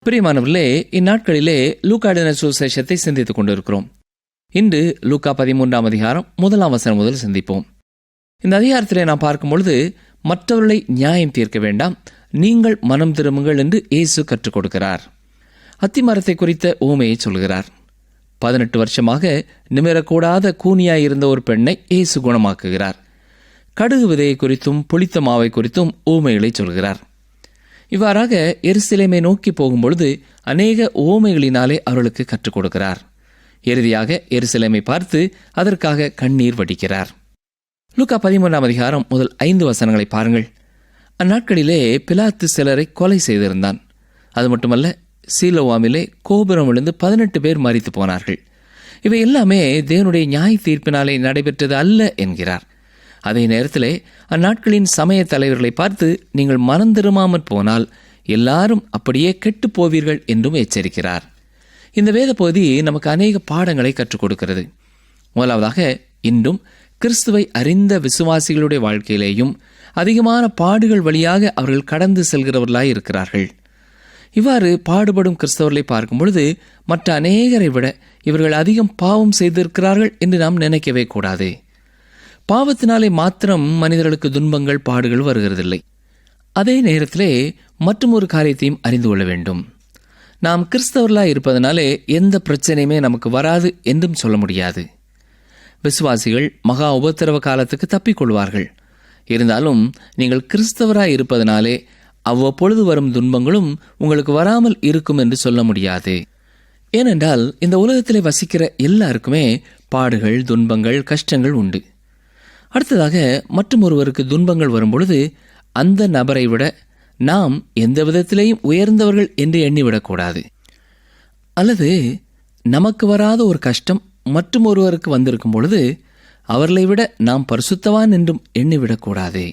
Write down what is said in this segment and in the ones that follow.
பிரியமானவர்களே, இந்நாட்களிலே லூக்கா எழுதின சுவிசேஷத்தை சிந்தித்துக் கொண்டிருக்கிறோம். இன்று லூக்கா 13ஆம் அதிகாரம் 1ஆம் வசனம் முதல் சிந்திப்போம். இந்த அதிகாரத்திலே நாம் பார்க்கும் பொழுது, மற்றவர்களை நியாயம் தீர்க்க வேண்டாம், நீங்கள் மனம் திரும்புங்கள் என்று இயேசு கற்றுக் கொடுக்கிறார். அத்திமரத்தை குறித்த ஊமையை சொல்கிறார். 18 வருஷமாக நிமிரக்கூடாத கூனியாயிருந்த ஒரு பெண்ணை இயேசு குணமாக்குகிறார். கடுகு விதையை குறித்தும் புளித்த மாவை குறித்தும் ஊமைகளை சொல்கிறார். இவ்வாறாக எருசலேமை நோக்கி போகும்பொழுது அநேக ஊமைகளினாலே அவர்களுக்கு கற்றுக் கொடுக்கிறார். இறுதியாக எருசலேமை பார்த்து அதற்காக கண்ணீர் வடிக்கிறார். லூக்கா 13ஆம் அதிகாரம் முதல் 5 வசனங்களை பாருங்கள். அந்நாட்களிலே பிலாத்து சிலரை கொலை செய்திருந்தான். அது மட்டுமல்ல, சீலோவாமிலே கோபுரம் விழுந்து 18 பேர் மரித்து போனார்கள். இவை எல்லாமே தேவனுடைய நியாய தீர்ப்பினாலே நடைபெற்றது அல்ல என்கிறார். அதே நேரத்திலே அந்நாட்களின் சமய தலைவர்களை பார்த்து, நீங்கள் மனம் திரும்பாமற் போனால் எல்லாரும் அப்படியே கெட்டு போவீர்கள் என்றும் எச்சரிக்கிறார். இந்த வேத பகுதி நமக்கு அநேக பாடங்களை கற்றுக் கொடுக்கிறது. முதலாவதாக, இன்றும் கிறிஸ்துவை அறிந்த விசுவாசிகளுடைய வாழ்க்கையிலேயும் அதிகமான பாடுகள் வழியாக அவர்கள் கடந்து செல்கிறவர்களாய் இருக்கிறார்கள். இவ்வாறு பாடுபடும் கிறிஸ்தவர்களை பார்க்கும் பொழுது மற்ற அநேகரை விட இவர்கள் அதிகம் பாவம் செய்திருக்கிறார்கள் என்று நாம் நினைக்கவே கூடாது. பாவத்தினாலே மாத்திரம் மனிதர்களுக்கு துன்பங்கள், பாடுகள் வருகிறதில்லை. அதே நேரத்திலே மற்றும் ஒரு காரியத்தையும் அறிந்து கொள்ள வேண்டும். நாம் கிறிஸ்தவர்களாய் இருப்பதனாலே எந்த பிரச்சனையுமே நமக்கு வராது என்றும் சொல்ல முடியாது. விசுவாசிகள் மகா உபத்திரவ காலத்துக்கு தப்பிக்கொள்வார்கள். இருந்தாலும் நீங்கள் கிறிஸ்தவராய் இருப்பதனாலே அவ்வப்பொழுது வரும் துன்பங்களும் உங்களுக்கு வராமல் இருக்கும் என்று சொல்ல முடியாது. ஏனென்றால் இந்த உலகத்திலே வசிக்கிற எல்லாருக்குமே பாடுகள், துன்பங்கள், கஷ்டங்கள் உண்டு. அடுத்ததாக, மற்றும் ஒருவருக்கு துன்பங்கள் வரும்பொழுது அந்த நபரை விட நாம் எந்த விதத்திலேயும் உயர்ந்தவர்கள் என்று எண்ணிவிடக்கூடாது. அல்லது நமக்கு வராத ஒரு கஷ்டம் மற்றும் ஒருவருக்கு வந்திருக்கும் பொழுது அவர்களை விட நாம் பரிசுத்தவான் என்றும் எண்ணிவிடக்கூடாது.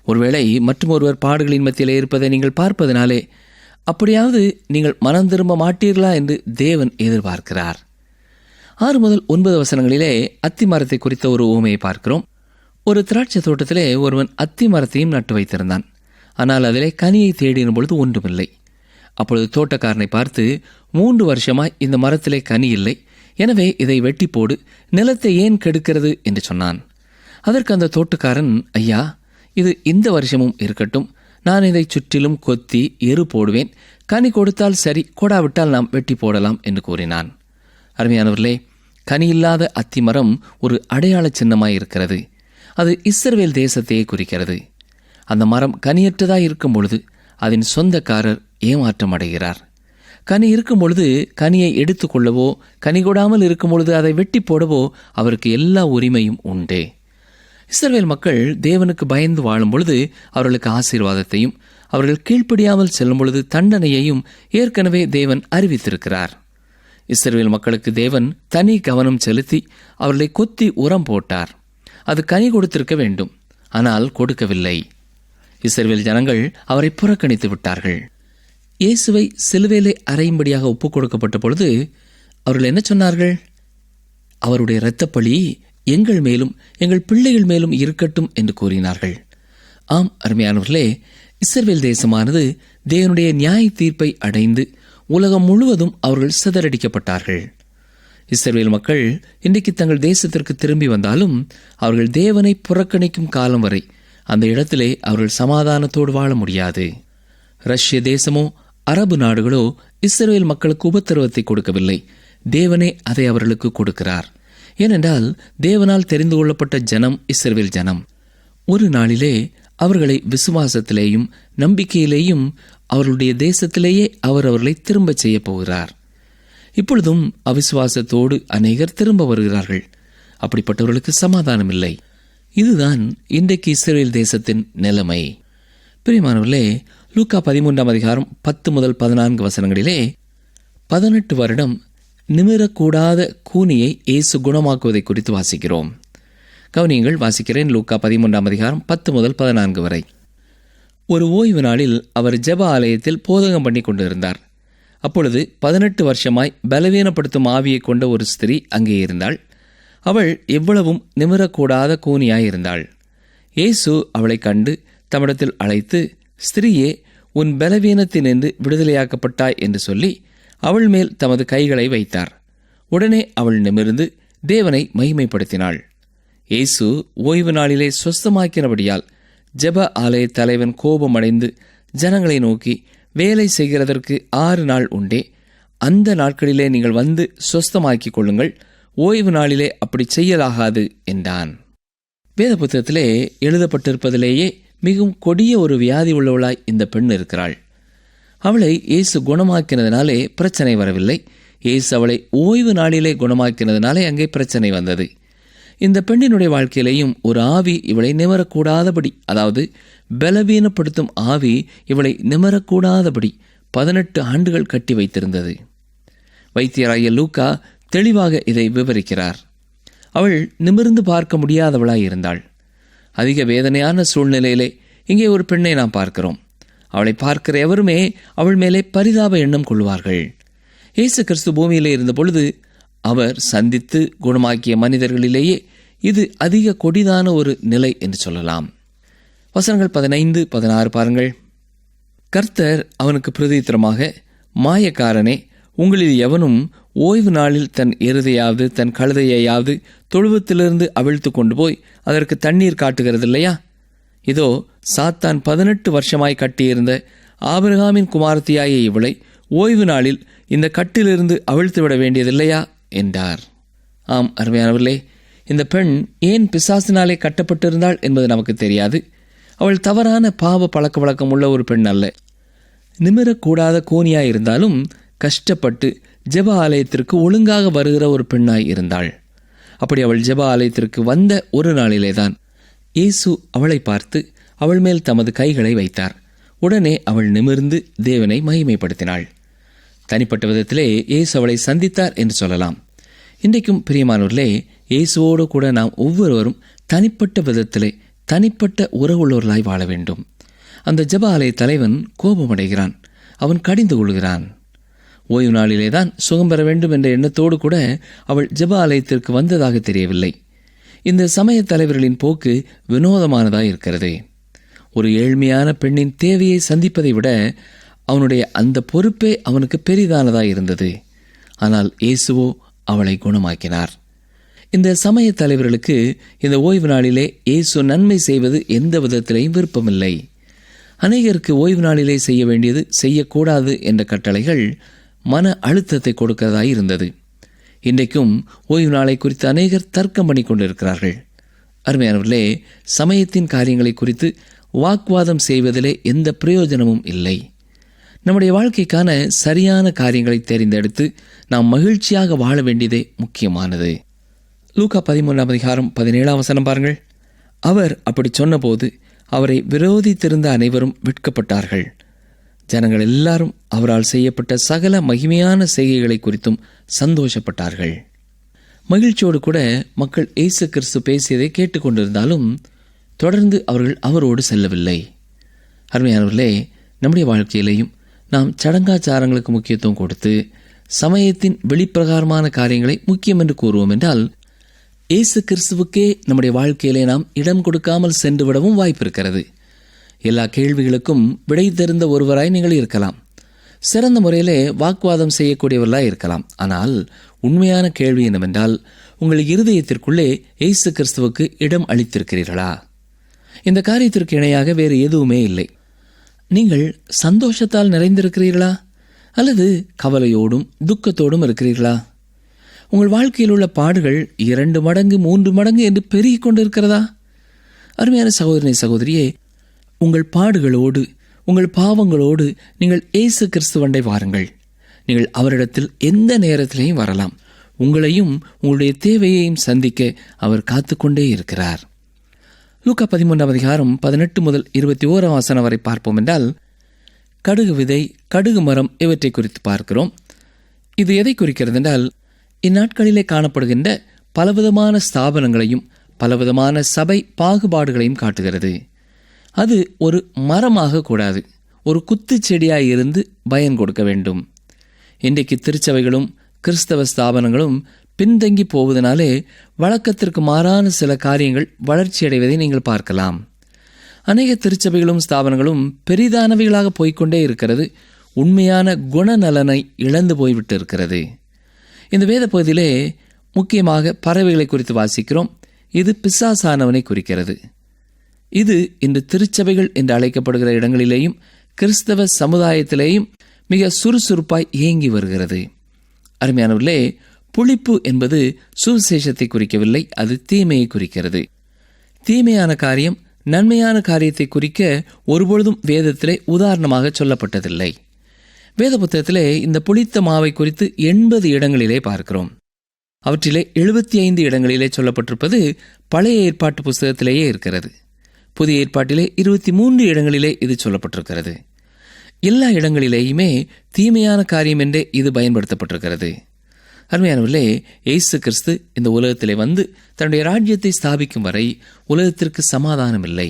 ஒருவேளை மற்றும் ஒருவர் பாடுகளின் மத்தியிலே இருப்பதை நீங்கள் பார்ப்பதனாலே அப்படியாவது நீங்கள் மனம் திரும்ப மாட்டீர்களா என்று தேவன் எதிர்பார்க்கிறார். 6 முதல் 9 வசனங்களிலே அத்திமரத்தை குறித்த ஒரு ஊமையை பார்க்கிறோம். ஒரு திராட்சை தோட்டத்திலே ஒருவன் அத்தி மரத்தையும் நட்டு வைத்திருந்தான். ஆனால் அதிலே கனியை தேடின பொழுது ஒன்றுமில்லை. அப்பொழுது தோட்டக்காரனை பார்த்து, 3 வருஷமாய் இந்த மரத்திலே கனி இல்லை, எனவே இதை வெட்டி போடு, நிலத்தை ஏன் கெடுக்கிறது என்று சொன்னான். அதற்கு அந்த தோட்டக்காரன், ஐயா, இது இந்த வருஷமும் இருக்கட்டும், நான் இதை சுற்றிலும் கொத்தி எரு போடுவேன், கனி கொடுத்தால் சரி, கொடாவிட்டால் நாம் வெட்டி போடலாம் என்று கூறினான். அருமையானவர்களே, கனியில்லாத அத்திமரம் ஒரு அடையாள சின்னமாய் இருக்கிறது. அது இஸ்ரவேல் தேசத்தையே குறிக்கிறது. அந்த மரம் கனியற்றதாய் இருக்கும் பொழுது அதன் சொந்தக்காரர் ஏமாற்றம் அடைகிறார். கனி இருக்கும் பொழுது கனியை எடுத்துக்கொள்ளவோ, கனி கொடாமல் இருக்கும் பொழுது அதை வெட்டி போடவோ அவருக்கு எல்லா உரிமையும் உண்டு. இஸ்ரவேல் மக்கள் தேவனுக்கு பயந்து வாழும் பொழுது அவர்களுக்கு ஆசீர்வாதத்தையும், அவர்கள் கீழ்ப்படியாமல் செல்லும் பொழுது தண்டனையையும் ஏற்கனவே தேவன் அறிவித்திருக்கிறார். இஸ்ரவேல் மக்களுக்கு தேவன் தனி கவனம் செலுத்தி அவர்களை கொத்தி உரம் போட்டார். அது கனி கொடுத்திருக்க வேண்டும், ஆனால் கொடுக்கவில்லை. இஸ்ரவேல் ஜனங்கள் அவரை புறக்கணித்து விட்டார்கள். இயேசுவை சிலுவையிலே அறையும்படியாக ஒப்புக் கொடுக்கப்பட்ட பொழுது அவர்கள் என்ன சொன்னார்கள்? அவருடைய இரத்தப்பழி எங்கள் மேலும் எங்கள் பிள்ளைகள் மேலும் இருக்கட்டும் என்று கூறினார்கள். ஆம் அருமையானவர்களே, இஸ்ரவேல் தேசமானது தேவனுடைய நியாய தீர்ப்பை அடைந்து உலகம் முழுவதும் அவர்கள் சிதறடிக்கப்பட்டார்கள். இஸ்ரவேல் மக்கள் இன்றைக்கு தங்கள் தேசத்திற்கு திரும்பி வந்தாலும் அவர்கள் தேவனை புறக்கணிக்கும் காலம் வரை அந்த இடத்திலே அவர்கள் சமாதானத்தோடு வாழ முடியாது. ரஷ்ய தேசமோ அரபு நாடுகளோ இஸ்ரவேல் மக்களுக்கு உபத்திரவத்தை கொடுக்கவில்லை. தேவனே அதை அவர்களுக்கு கொடுக்கிறார். ஏனென்றால் தேவனால் தெரிந்து கொள்ளப்பட்ட ஜனம் இஸ்ரவேல் ஜனம். ஒரு நாளிலே அவர்களை விசுவாசத்திலேயும் நம்பிக்கையிலேயும் அவர்களுடைய தேசத்திலேயே அவர்களை திரும்ப செய்ய போகிறார். இப்பொழுதும் அவிசுவாசத்தோடு அநேகர் திரும்ப வருகிறார்கள். அப்படிப்பட்டவர்களுக்கு சமாதானம் இல்லை. இதுதான் இன்றைக்கு இஸ்ரவேல் தேசத்தின் நிலைமை. பிரியமானவர்களே, லூக்கா 13ஆம் அதிகாரம் 10 முதல் 14 வசனங்களிலே 18 வருடம் நிமிரக்கூடாத கூனியை இயேசு குணமாக்குவதை குறித்து வாசிக்கிறோம். கவனியங்கள், வாசிக்கிறேன். லூக்கா 13ஆம் அதிகாரம் 10 முதல் 14 வரை. ஒரு ஓய்வு நாளில் அவர் ஜெப ஆலயத்தில் போதகம் பண்ணி கொண்டிருந்தார். அப்பொழுது 18 வருஷமாய் பலவீனப்படுத்தும் ஆவியை கொண்ட ஒரு ஸ்திரீ அங்கே இருந்தாள். அவள் எவ்வளவும் நிமிரக்கூடாத கூனியாயிருந்தாள். இயேசு அவளை கண்டு தம்மிடத்தில் அழைத்து, ஸ்திரீயே, உன் பலவீனத்தினின்று விடுதலையாக்கப்பட்டாய் என்று சொல்லி அவள் மேல் தமது கைகளை வைத்தார். உடனே அவள் நிமிர்ந்து தேவனை மகிமைப்படுத்தினாள். இயேசு ஓய்வு நாளிலே சொஸ்தமாக்கினபடியால் ஜெப ஆலய தலைவன் கோபமடைந்து ஜனங்களை நோக்கி, வேலை செய்கிறதற்கு 6 நாள் உண்டே, அந்த நாட்களிலே நீங்கள் வந்து சொஸ்தமாக்கிக் கொள்ளுங்கள், ஓய்வு நாளிலே அப்படி செய்யலாகாது என்றான். வேத புத்தகத்திலே எழுதப்பட்டிருப்பதிலேயே மிகவும் கொடிய ஒரு வியாதி உள்ளவளாய் இந்த பெண் இருக்கிறாள். அவளை இயேசு குணமாக்கினதினாலே பிரச்சனை வரவில்லை. இயேசு அவளை ஓய்வு நாளிலே குணமாக்கினதினாலே அங்கே பிரச்சனை வந்தது. இந்த பெண்ணினுடைய வாழ்க்கையிலேயும் ஒரு ஆவி இவளை நிமரக்கூடாதபடி, அதாவது பலவீனப்படுத்தும் ஆவி இவளை நிமரக்கூடாதபடி 18 ஆண்டுகள் கட்டி வைத்திருந்தது. வைத்தியராகிய லூக்கா தெளிவாக இதை விவரிக்கிறார். அவள் நிமிர்ந்து பார்க்க முடியாதவளாய் இருந்தாள். அதிக வேதனையான சூழ்நிலையிலே இங்கே ஒரு பெண்ணை நாம் பார்க்கிறோம். அவளை பார்க்கிற எவருமே அவள் மேலே பரிதாப எண்ணம் கொள்வார்கள். இயேசு கிறிஸ்து பூமியிலே இருந்த பொழுது அவர் சந்தித்து குணமாக்கிய மனிதர்களிலேயே இது அதிக கொடிதான ஒரு நிலை என்று சொல்லலாம். வசனங்கள் 15, 16 பாருங்கள். கர்த்தர் அவனுக்கு பிரதித்திரமாக, மாயக்காரனே, உங்களில் எவனும் ஓய்வு நாளில் தன் எருதையாவது தன் கழுதையாவது தொழுவத்திலிருந்து அவிழ்த்து கொண்டு போய் அதற்கு தண்ணீர் காட்டுகிறதில்லையா? இதோ சாத்தான் 18 வருஷமாய் கட்டியிருந்த ஆபிரகாமின் குமாரத்தியாய இவளை ஓய்வு நாளில் இந்த கட்டிலிருந்து அவிழ்த்து விட வேண்டியதில்லையா என்றார். ஆம் அருமையானவர்களே, இந்த பெண் ஏன் பிசாசினாலே கட்டப்பட்டிருந்தாள் என்பது நமக்கு தெரியாது. அவள் தவறான பாவ பழக்க வழக்கம் உள்ள ஒரு பெண் அல்ல. நிமிரக்கூடாத கோனியாய் இருந்தாலும் கஷ்டப்பட்டு ஜெப ஆலயத்திற்கு ஒழுங்காக வருகிற ஒரு பெண்ணாய் இருந்தாள். அப்படி அவள் ஜெப ஆலயத்திற்கு வந்த ஒரு நாளிலேதான் இயேசு அவளை பார்த்து அவள் மேல் தமது கைகளை வைத்தார். உடனே அவள் நிமிர்ந்து தேவனை மகிமைப்படுத்தினாள். தனிப்பட்ட விதத்திலே இயேசு அவளை சந்தித்தார் என்று சொல்லலாம். இன்றைக்கும் பிரியமானவர்களே, இயேசுவோடு கூட நாம் ஒவ்வொருவரும் தனிப்பட்ட விதத்திலே தனிப்பட்ட உறவுள்ளவர்களாய் வாழ வேண்டும். அந்த ஜெப ஆலய தலைவன் கோபமடைகிறான், அவன் கடிந்து கொள்கிறான். ஓய்வு நாளிலே தான் சுகம் பெற வேண்டும் என்ற எண்ணத்தோடு கூட அவள் ஜெப ஆலயத்திற்கு வந்ததாக தெரியவில்லை. இந்த சமய தலைவர்களின் போக்கு வினோதமானதாக இருக்கிறது. ஒரு ஏழ்மையான பெண்ணின் தேவையை சந்திப்பதை விட அவனுடைய அந்த பொறுப்பே அவனுக்கு பெரிதானதாக இருந்தது. ஆனால் இயேசுவோ அவளை குணமாக்கினார். இந்த சமய தலைவர்களுக்கு இந்த ஓய்வு நாளிலே இயேசு நன்மை செய்வது எந்த விதத்திலேயும் விருப்பமில்லை. அநேகருக்கு ஓய்வு நாளிலே செய்ய வேண்டியது செய்யக்கூடாது என்ற கட்டளைகள் மன அழுத்தத்தை கொடுக்கிறதாய் இருந்தது. இன்றைக்கும் ஓய்வு நாளை குறித்து அநேகர் தர்க்கம் பண்ணி கொண்டிருக்கிறார்கள். அருமையானவர்களே, சமயத்தின் காரியங்களை குறித்து வாக்குவாதம் செய்வதிலே எந்த பிரயோஜனமும் இல்லை. நம்முடைய வாழ்க்கைக்கான சரியான காரியங்களை தெரிந்தெடுத்து நாம் மகிழ்ச்சியாக வாழ வேண்டியதே முக்கியமானது. லூக்கா 13:17 பாருங்கள். அவர் அப்படி சொன்னபோது அவரை விரோதித்திருந்த அனைவரும் வெட்கப்பட்டார்கள். ஜனங்கள் எல்லாரும் அவரால் செய்யப்பட்ட சகல மகிமையான செய்கைகளை குறித்தும் சந்தோஷப்பட்டார்கள். மகிழ்ச்சியோடு கூட மக்கள் இயேசு கிறிஸ்து பேசியதை கேட்டுக்கொண்டிருந்தாலும் தொடர்ந்து அவர்கள் அவரோடு செல்லவில்லை. அருமையானவர்களே, நம்முடைய வாழ்க்கையிலேயும் நாம் சடங்காச்சாரங்களுக்கு முக்கியத்துவம் கொடுத்து சமயத்தின் வெளிப்பிரகாரமான காரியங்களை முக்கியம் என்று கூறுவோம் என்றால் இயேசு கிறிஸ்துவுக்கே நம்முடைய வாழ்க்கையிலே நாம் இடம் கொடுக்காமல் சென்று விடவும் வாய்ப்பு இருக்கிறது. எல்லா கேள்விகளுக்கும் விடை தெரிந்த ஒருவராய் நீங்கள் இருக்கலாம். சிறந்த முறையிலே வாக்குவாதம் செய்யக்கூடியவர்களாய் இருக்கலாம். ஆனால் உண்மையான கேள்வி என்னவென்றால், உங்கள் இருதயத்திற்குள்ளே இயேசு கிறிஸ்துவுக்கு இடம் அளித்திருக்கிறீர்களா? இந்த காரியத்திற்கு இணையாக வேறு எதுவுமே இல்லை. நீங்கள் சந்தோஷத்தால் நிறைந்திருக்கிறீர்களா அல்லது கவலையோடும் துக்கத்தோடும் இருக்கிறீர்களா? உங்கள் வாழ்க்கையில் உள்ள பாடுகள் 2 மடங்கு 3 மடங்கு என்று பெருகிக் கொண்டிருக்கிறதா? அருமையான சகோதரனை சகோதரியே, உங்கள் பாடுகளோடு உங்கள் பாவங்களோடு நீங்கள் இயேசு கிறிஸ்துவண்டை வாருங்கள். நீங்கள் அவரிடத்தில் எந்த நேரத்திலையும் வரலாம். உங்களையும் உங்களுடைய தேவையையும் சந்திக்க அவர் காத்துக்கொண்டே இருக்கிறார். லூக்கா 13:18 முதல் 21 வரை பார்ப்போம் என்றால், கடுகு விதை, கடுகு மரம் இவற்றை குறித்து பார்க்கிறோம். இது எதை குறிக்கிறது என்றால், இந்நாட்களிலே காணப்படுகின்ற பலவிதமான ஸ்தாபனங்களையும் பலவிதமான சபை பாகுபாடுகளையும் காட்டுகிறது. அது ஒரு மரமாக கூடாது, ஒரு குத்துச்செடியாய் இருந்து பயன் கொடுக்க வேண்டும். இன்றைக்கு திருச்சபைகளும் கிறிஸ்தவ ஸ்தாபனங்களும் பின்தங்கி போவதனாலே வழக்கத்திற்கு மாறான சில காரியங்கள் வளர்ச்சி அடைவதை நீங்கள் பார்க்கலாம். அநேக திருச்சபைகளும் ஸ்தாபனங்களும் பெரிதானவைகளாக போய்கொண்டே இருக்கிறது. உண்மையான குணநலனை இழந்து போய்விட்டு இருக்கிறது. இந்த வேத பகுதியிலே முக்கியமாக பறவைகளை குறித்து வாசிக்கிறோம். இது பிசாசானவனை குறிக்கிறது. இது இன்று திருச்சபைகள் என்று அழைக்கப்படுகிற இடங்களிலேயும் கிறிஸ்தவ சமுதாயத்திலேயும் மிக சுறுசுறுப்பாய் இயங்கி வருகிறது. அருமையானவர்களே, புளிப்பு என்பது சுவிசேஷத்தை குறிக்கவில்லை, அது தீமையை குறிக்கிறது. தீமையான காரியம் நன்மையான காரியத்தை குறிக்க ஒருபொழுதும் வேதத்திலே உதாரணமாக சொல்லப்பட்டதில்லை. வேத புத்தகத்திலே இந்த புளித்த மாவை குறித்து 80 இடங்களிலே பார்க்கிறோம். அவற்றிலே 75 இடங்களிலே சொல்லப்பட்டிருப்பது பழைய ஏற்பாட்டு புஸ்தகத்திலேயே இருக்கிறது. புதிய ஏற்பாட்டிலே 23 இடங்களிலே இது சொல்லப்பட்டிருக்கிறது. எல்லா இடங்களிலேயுமே தீமையான காரியம் என்றே இது பயன்படுத்தப்பட்டிருக்கிறது. அருமையானவர்களே, இயேசு கிறிஸ்து இந்த உலகத்திலே வந்து தன்னுடைய ராஜ்யத்தை ஸ்தாபிக்கும் வரை உலகத்திற்கு சமாதானம் இல்லை.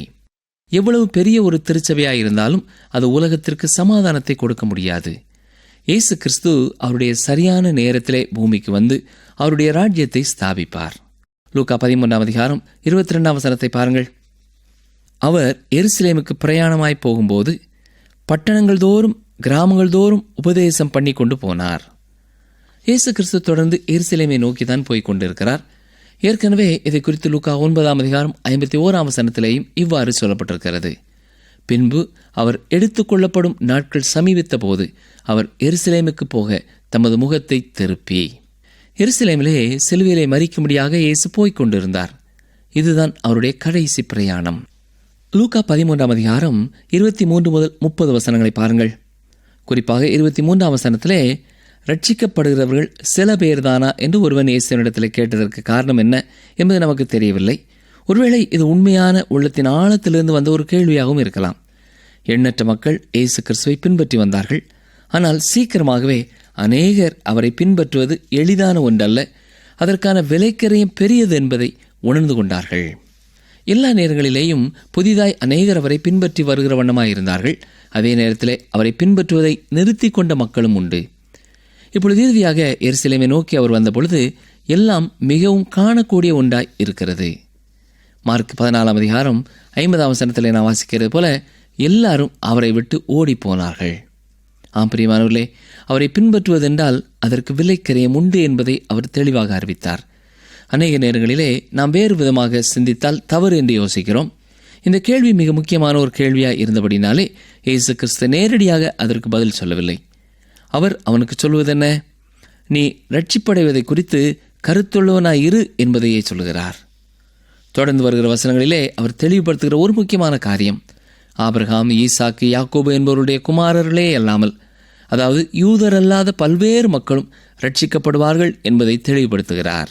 எவ்வளவு பெரிய ஒரு திருச்சபையாயிருந்தாலும் அது உலகத்திற்கு சமாதானத்தை கொடுக்க முடியாது. இயேசு கிறிஸ்து அவருடைய சரியான நேரத்திலே பூமிக்கு வந்து அவருடைய ராஜ்யத்தை ஸ்தாபிப்பார். லூக்கா 13:22 பாருங்கள். அவர் எருசலேமுக்கு பிரயாணமாய் போகும்போது பட்டணங்கள் தோறும் கிராமங்கள் தோறும் உபதேசம் பண்ணி கொண்டு போனார். இயேசு கிறிஸ்து தொடர்ந்து எருசலேமை நோக்கித்தான் போய்க் கொண்டிருக்கிறார். ஏற்கனவே இதை குறித்து லூக்கா 9:51 இவ்வாறு சொல்லப்பட்டிருக்கிறது. பின்பு அவர் எடுத்துக்கொள்ளப்படும் நாட்கள் சமீபித்த போது அவர் எருசலேமுக்கு போக தமது முகத்தை திருப்பி. எருசலேமிலே சிலுவையிலே மரிக்கும்படியாக இயேசு போய்க் கொண்டிருந்தார். இதுதான் அவருடைய கடைசி பிரயாணம். லூக்கா 13:23-30 பாருங்கள். குறிப்பாக 23 ரட்சிக்கப்படுகிறவர்கள் சில பேர்தானா என்று ஒருவன் இயேசுவினிடத்தில் கேட்டதற்கு காரணம் என்ன என்பது நமக்கு தெரியவில்லை. ஒருவேளை இது உண்மையான உள்ளத்தின் ஆழத்திலிருந்து வந்த ஒரு கேள்வியாகவும் இருக்கலாம். எண்ணற்ற மக்கள் இயேசு கிறிஸ்துவை பின்பற்றி வந்தார்கள். ஆனால் சீக்கிரமாகவே அநேகர் அவரை பின்பற்றுவது எளிதான ஒன்றல்ல, அதற்கான விலைக்கரையும் பெரியது என்பதை உணர்ந்து கொண்டார்கள். எல்லா நேரங்களிலேயும் புதிதாய் அநேகர் அவரை பின்பற்றி வருகிற வண்ணமாயிருந்தார்கள். அதே நேரத்திலே அவரை பின்பற்றுவதை நிறுத்தி கொண்ட மக்களும் உண்டு. இப்பொழுது இறுதியாக எருசலேமை நோக்கி அவர் வந்தபொழுது எல்லாம் மிகவும் காணக்கூடிய ஒன்றாய் இருக்கிறது. மார்க் 14:50 நான் வாசிக்கிறது போல எல்லாரும் அவரை விட்டு ஓடி போனார்கள். பிரியமானவர்களே, அவரை பின்பற்றுவதென்றால் அதற்கு விலைக்கரையும் உண்டு என்பதை அவர் தெளிவாக அறிவித்தார். அநேக நேரங்களிலே நாம் வேறு விதமாக சிந்தித்தால் தவறு என்று யோசிக்கிறோம். இந்த கேள்வி மிக முக்கியமான ஒரு கேள்வியாக இருந்தபடினாலே இயேசு கிறிஸ்து நேரடியாக அதற்கு பதில் சொல்லவில்லை. அவர் அவனுக்கு சொல்வதென்ன? நீ ரட்சிப்படைவதை குறித்து கருத்துள்ளவனாய் இரு என்பதையே சொல்கிறார். தொடர்ந்து வருகிற வசனங்களிலே அவர் தெளிவுபடுத்துகிற ஒரு முக்கியமான காரியம், ஆபிரகாம், ஈசாக்கு, யாக்கோபு என்பவருடைய குமாரர்களே அல்லாமல், அதாவது யூதர் அல்லாத பல்வேறு மக்களும் ரட்சிக்கப்படுவார்கள் என்பதை தெளிவுபடுத்துகிறார்.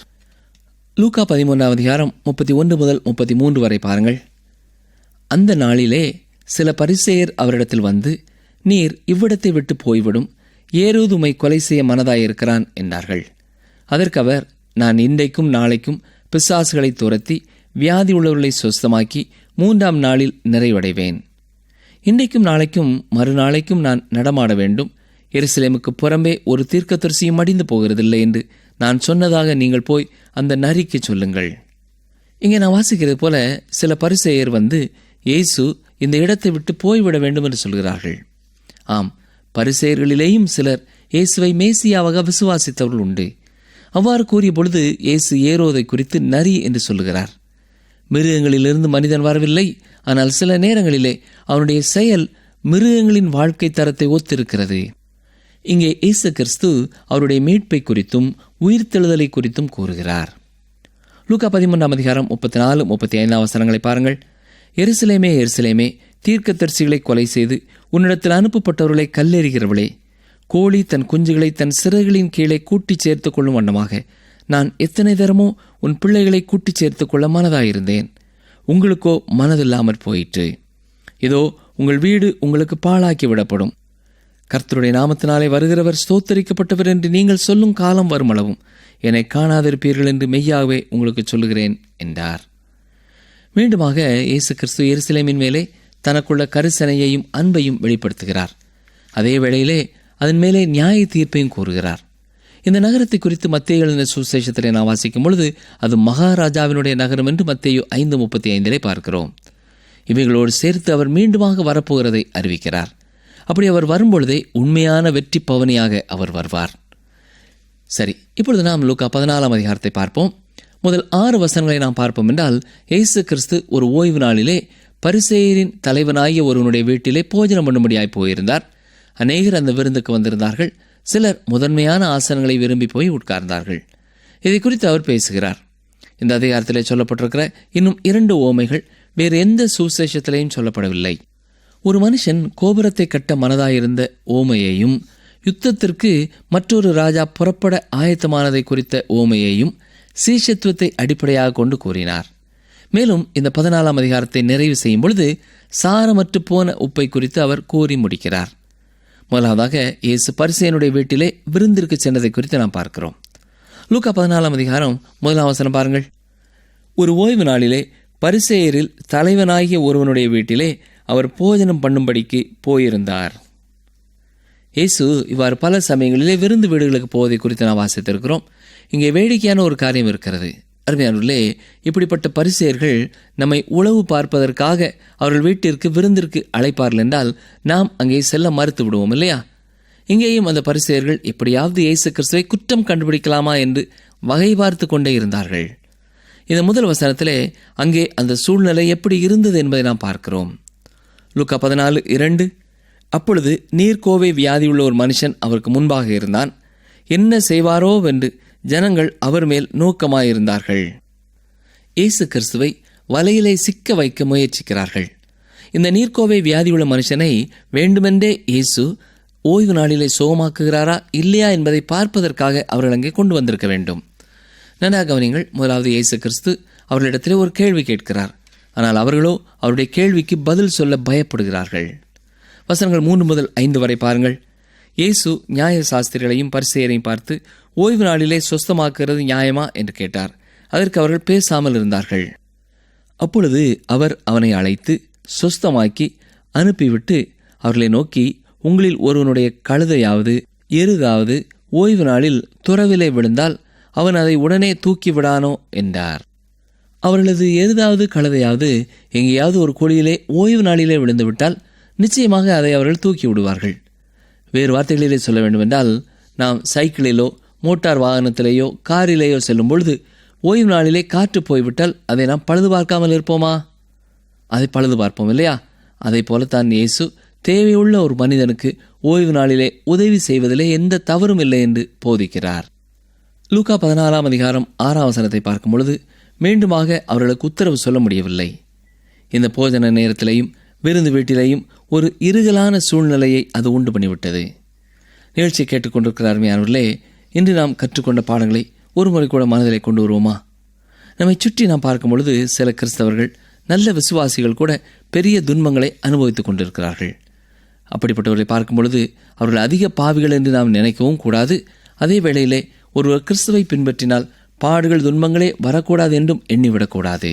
லூக்கா 13:31-33 பாருங்கள். அந்த நாளிலே சில பரிசேயர் அவரிடத்தில் வந்து, நீர் இவ்விடத்தை விட்டு போய்விடும், ஏரோது உம்மை கொலை செய்ய மனதாயிருக்கிறான் என்றார்கள். அதற்கு அவர், நான் இன்றைக்கும் நாளைக்கும் பிசாசுகளை துரத்தி வியாதி உள்ளவர்களை சொஸ்தமாக்கி 3ஆம் நாளில் நிறைவடைவேன். இன்றைக்கும் நாளைக்கும் மறுநாளைக்கும் நான் நடமாட வேண்டும். எருசலேமுக்கு புறம்பே ஒரு தீர்க்கதரிசியும் மடிந்து போகிறதில்லை என்று நான் சொன்னதாக நீங்கள் போய் அந்த நரிக்கு சொல்லுங்கள். இங்கே நான் வாசிக்கிறது போல சில பரிசேயர் வந்து இயேசு இந்த இடத்தை விட்டு போய்விட வேண்டும் என்று சொல்கிறார்கள். ஆம், பரிசேயர்களிலேயும் சிலர் இயேசுவை மேசியாவாக விசுவாசித்தவர்கள் உண்டு. அவ்வாறு கூறிய பொழுது இயேசு ஏரோதை குறித்து நரி என்று சொல்லுகிறார். மிருகங்களிலிருந்து மனிதன் வரவில்லை, ஆனால் சில நேரங்களிலே அவனுடைய செயல் மிருகங்களின் வாழ்க்கை தரத்தை ஒத்திருக்கிறது. இங்கே இயேசு கிறிஸ்து அவருடைய மீட்பை குறித்தும் உயிர்த்தெழுதலை குறித்தும் கூறுகிறார். லூக்கா 13:34-35 பாருங்கள். எருசலேமே, எருசலேமே, தீர்க்கதரிசிகளை கொலை செய்து உன்னிடத்தில் அனுப்பப்பட்டவர்களை கல்லெறிகிறவளே, கோழி தன் குஞ்சுகளை தன் சிறகுகளின் கீழே கூட்டிச் சேர்த்து கொள்ளும் வண்ணமாக நான் எத்தனை தரமோ உன் பிள்ளைகளை கூட்டிச் சேர்த்து கொள்ள மனதாயிருந்தேன், உங்களுக்கோ மனதில்லாமற் போயிற்று. இதோ உங்கள் வீடு உங்களுக்கு பாழாக்கி விடப்படும். கர்த்தருடைய நாமத்தினாலே வருகிறவர் ஸ்தோத்தரிக்கப்பட்டவர் என்று நீங்கள் சொல்லும் காலம் வருமளவும் என்னை காணாதிருப்பீர்கள் என்று மெய்யாகவே உங்களுக்கு சொல்லுகிறேன் என்றார். மீண்டுமாக இயேசு கிறிஸ்து எருசலேமின் மேலே தனக்குள்ள கரிசனையையும் அன்பையும் வெளிப்படுத்துகிறார். அதே வேளையிலே அதன் மேலே நியாய தீர்ப்பையும் கூறுகிறார். இந்த நகரத்தை குறித்து மத்தேயு எழுதின சுவிசேஷத்திலே நான் வாசிக்கும் பொழுது அது மகாராஜாவினுடைய நகரம் என்று மத்தேயு 5:35 பார்க்கிறோம். இவைகளோடு சேர்த்து அவர் மீண்டுமாக வரப்போகிறதை அறிவிக்கிறார். அப்படி அவர் வரும்பொழுதே உண்மையான வெற்றி பவனியாக அவர் வருவார். சரி, இப்பொழுது நாம் லூக்கா 14ஆம் அதிகாரத்தை பார்ப்போம். முதல் 6 வசனங்களை நாம் பார்ப்போம் என்றால், இயேசு கிறிஸ்து ஒரு ஓய்வு நாளிலே பரிசேயரின் தலைவனாகிய ஒருவனுடைய வீட்டிலே போஜனம் பண்ணும்படியாய் போயிருந்தார். அநேகர் அந்த விருந்துக்கு வந்திருந்தார்கள். சிலர் முதன்மையான ஆசனங்களை விரும்பி போய் உட்கார்ந்தார்கள். இதை குறித்து அவர் பேசுகிறார். இந்த அதிகாரத்திலே சொல்லப்பட்டிருக்கிற இன்னும் 2 ஓமைகள் வேறு எந்த சுவிசேஷத்திலையும் சொல்லப்படவில்லை. ஒரு மனுஷன் கோபுரத்தை கட்ட மனதாயிருந்த ஓமையையும், யுத்தத்திற்கு மற்றொரு ராஜா புறப்பட ஆயத்தமானதை குறித்த ஓமையையும் சீஷத்துவத்தை அடிப்படையாக கொண்டு கூறினார். மேலும் இந்த 14ஆம் அதிகாரத்தை நிறைவு செய்யும் பொழுது சாரமற்று போன உப்பை குறித்து அவர் கூறி முடிக்கிறார். முதலாவதாக இயேசு பரிசேயனுடைய வீட்டிலே விருந்திற்கு சென்றதை குறித்து நாம் பார்க்கிறோம். லூக்கா 14ஆம் அதிகாரம் 1ஆம் வசனம் பாருங்கள். ஒரு ஓய்வு நாளிலே பரிசேயரில் தலைவனாகிய ஒருவனுடைய வீட்டிலே அவர் போஜனம் பண்ணும்படிக்கு போயிருந்தார். இயேசு இவ்வாறு பல சமயங்களிலே விருந்து வீடுகளுக்கு போவதை குறித்து நாம் வாசித்திருக்கிறோம். இங்கே வேடிக்கையான ஒரு காரியம் இருக்கிறது. அருமையானவர்களே, இப்படிப்பட்ட பரிசேயர்கள் நம்மை உளவு பார்ப்பதற்காக அவர்கள் வீட்டிற்கு விருந்திற்கு அழைப்பார்கள் என்றால் நாம் அங்கே செல்ல மறுத்து விடுவோம் இல்லையா? இங்கேயும் அந்த பரிசேயர்கள் எப்படியாவது இயேசு கிறிஸ்துவை குற்றம் கண்டுபிடிக்கலாமா என்று வகை பார்த்து கொண்டே இருந்தார்கள். இந்த முதல் வசனத்திலே அங்கே அந்த சூழ்நிலை எப்படி இருந்தது என்பதை நாம் பார்க்கிறோம். லூக்கா 14:2, அப்பொழுது நீர்க்கோவை வியாதியுள்ள ஒரு மனுஷன் அவருக்கு முன்பாக இருந்தான். என்ன செய்வாரோ வென்று ஜனங்கள் அவர் மேல் நோக்கமாயிருந்தார்கள். இயேசு கிறிஸ்துவை வலையிலே சிக்க வைக்க முயற்சிக்கிறார்கள். இந்த நீர்க்கோவை வியாதியுள்ள மனுஷனை வேண்டுமென்றே இயேசு ஓய்வு நாளிலே சுகமாக்குகிறாரா இல்லையா என்பதை பார்ப்பதற்காக அவர்கள் அங்கே கொண்டு வந்திருக்க வேண்டும். நன்றாக கவனிங்கள். முதலாவது இயேசு கிறிஸ்து அவர்களிடத்திலே ஒரு கேள்வி கேட்கிறார். ஆனால் அவர்களோ அவருடைய கேள்விக்கு பதில் சொல்ல பயப்படுகிறார்கள். வசனங்கள் 3 முதல் 5 வரை பாருங்கள். இயேசு நியாய சாஸ்திரிகளையும் பரிசேயரையும் பார்த்து, ஓய்வு நாளிலே சொஸ்தமாக்குறது நியாயமா என்று கேட்டார். அதற்கு அவர்கள் பேசாமல் இருந்தார்கள். அப்பொழுது அவர் அவனை அழைத்து சொஸ்தமாக்கி அனுப்பிவிட்டு அவர்களை நோக்கி, உங்களில் ஒருவனுடைய கழுதையாவது எருதாவது ஓய்வு நாளில் துறவிலே விழுந்தால் அவன் அதை உடனே தூக்கி விடானோ என்றார். அவர்களது எருதாவது கழுதையாவது எங்கேயாவது ஒரு குழியிலே ஓய்வு நாளிலே விழுந்துவிட்டால் நிச்சயமாக அதை அவர்கள் தூக்கி விடுவார்கள். வேறு வார்த்தைகளிலே சொல்ல வேண்டுமென்றால், நாம் சைக்கிளிலோ மோட்டார் வாகனத்திலேயோ காரிலேயோ செல்லும் பொழுது ஓய்வு நாளிலே காற்று போய்விட்டால் அதை நாம் பழுது பார்க்காமல் இருப்போமா? அதை பழுது பார்ப்போம் இல்லையா? அதை போலத்தான் இயேசு தேவையுள்ள ஒரு மனிதனுக்கு ஓய்வு நாளிலே உதவி செய்வதிலே எந்த தவறும் இல்லை என்று போதிக்கிறார். லூக்கா 14ஆம் அதிகாரம் 6ஆம் வசனத்தை பார்க்கும் பொழுது மீண்டுமாக அவர்களுக்கு உத்தரவு சொல்ல முடியவில்லை. இந்த போஜன நேரத்திலேயும் விருந்து வீட்டிலேயும் ஒரு இருகலான சூழ்நிலையை அது உண்டு பண்ணிவிட்டது. நிகழ்ச்சியை கேட்டுக்கொண்டிருக்கிற அருமையானவர்களே, இன்று நாம் கற்றுக்கொண்ட பாடங்களை ஒரு முறை கூட மனதிலே கொண்டு வருவோமா? நம்மை சுற்றி நாம் பார்க்கும் பொழுது சில கிறிஸ்தவர்கள், நல்ல விசுவாசிகள் கூட பெரிய துன்பங்களை அனுபவித்துக் கொண்டிருக்கிறார்கள். அப்படிப்பட்டவர்களை பார்க்கும் பொழுது அவர்கள் அதிக பாவிகள் என்று நாம் நினைக்கவும் கூடாது. அதே வேளையிலே ஒருவர் கிறிஸ்துவை பின்பற்றினால் பாடுகள் துன்பங்களே வரக்கூடாது என்றும் எண்ணிவிடக்கூடாது.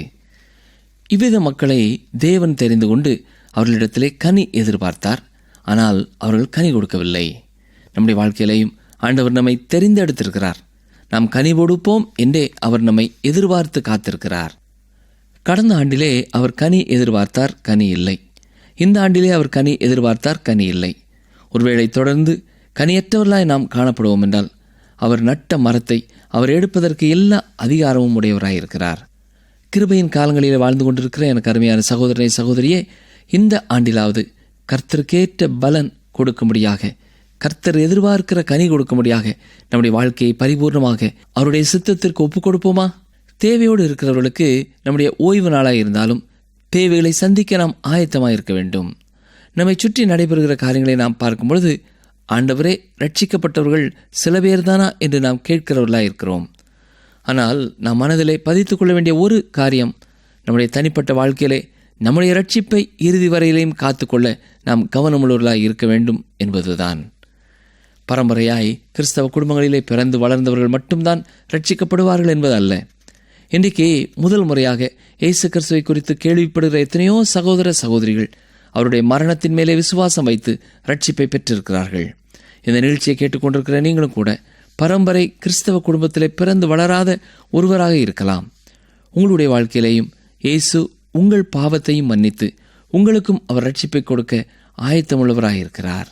இவ்வித மக்களை தேவன் தெரிந்து கொண்டு அவர்களிடத்திலே கனி எதிர்பார்த்தார். ஆனால் அவர்கள் கனி கொடுக்கவில்லை. நம்முடைய வாழ்க்கையிலேயும் ஆண்டவர் நம்மை தெரிந்தெடுத்திருக்கிறார். நாம் கனி கொடுப்போம் என்றே அவர் நம்மை எதிர்பார்த்து காத்திருக்கிறார். கடந்த ஆண்டிலே அவர் கனி எதிர்பார்த்தார், கனி இல்லை. இந்த ஆண்டிலே அவர் கனி எதிர்பார்த்தார், கனி இல்லை. ஒருவேளை தொடர்ந்து கனியற்றவர்களாய் நாம் காணப்படுவோம் என்றால் அவர் நட்ட மரத்தை அவர் எடுப்பதற்கு எல்லா அதிகாரமும் உடையவராயிருக்கிறார். கிருபையின் காலங்களில் வாழ்ந்து கொண்டிருக்கிற எனக்கு அருமையான சகோதரனை சகோதரியே, இந்த ஆண்டிலாவது கர்த்தருக்கேற்ற பலன் கொடுக்கும்படியாக, கர்த்தர் எதிர்பார்க்கிற கனி கொடுக்கும்படியாக நம்முடைய வாழ்க்கையை பரிபூர்ணமாக அவருடைய சித்தத்திற்கு ஒப்புக் கொடுப்போமா? தேவையோடு இருக்கிறவர்களுக்கு நம்முடைய ஓய்வு நாளாக இருந்தாலும் தேவைகளை சந்திக்க நாம் ஆயத்தமாக இருக்க வேண்டும். நம்மை சுற்றி நடைபெறுகிற காரியங்களை நாம் பார்க்கும் பொழுது, ஆண்டவரே, ரட்சிக்கப்பட்டவர்கள் சில பேர் தானா என்று நாம் கேட்கிறவர்களாக இருக்கிறோம். ஆனால் நாம் மனதிலே பதித்துக் கொள்ள வேண்டிய ஒரு காரியம், நம்முடைய தனிப்பட்ட வாழ்க்கையிலே நம்முடைய ரட்சிப்பை இறுதி வரையிலையும் காத்துக்கொள்ள நாம் கவனமுள்ளவர்களாக இருக்க வேண்டும் என்பதுதான். பரம்பரையாய் கிறிஸ்தவ குடும்பங்களிலே பிறந்து வளர்ந்தவர்கள் மட்டும்தான் ரட்சிக்கப்படுவார்கள் என்பது அல்ல. இன்றைக்கு முதல் முறையாக இயேசு கிறிஸ்துவை குறித்து கேள்விப்படுகிற எத்தனையோ சகோதர சகோதரிகள் அவருடைய மரணத்தின் மேலே விசுவாசம் வைத்து ரட்சிப்பை பெற்றிருக்கிறார்கள். இந்த நிகழ்ச்சியை கேட்டுக்கொண்டிருக்கிற நீங்களும் கூட பரம்பரை கிறிஸ்தவ குடும்பத்திலே பிறந்து வளராத ஒருவராக இருக்கலாம். உங்களுடைய வாழ்க்கையிலேயும் இயேசு உங்கள் பாவத்தையும் மன்னித்து உங்களுக்கும் அவர் ரட்சிப்பை கொடுக்க ஆயத்தமுள்ளவராயிருக்கிறார்.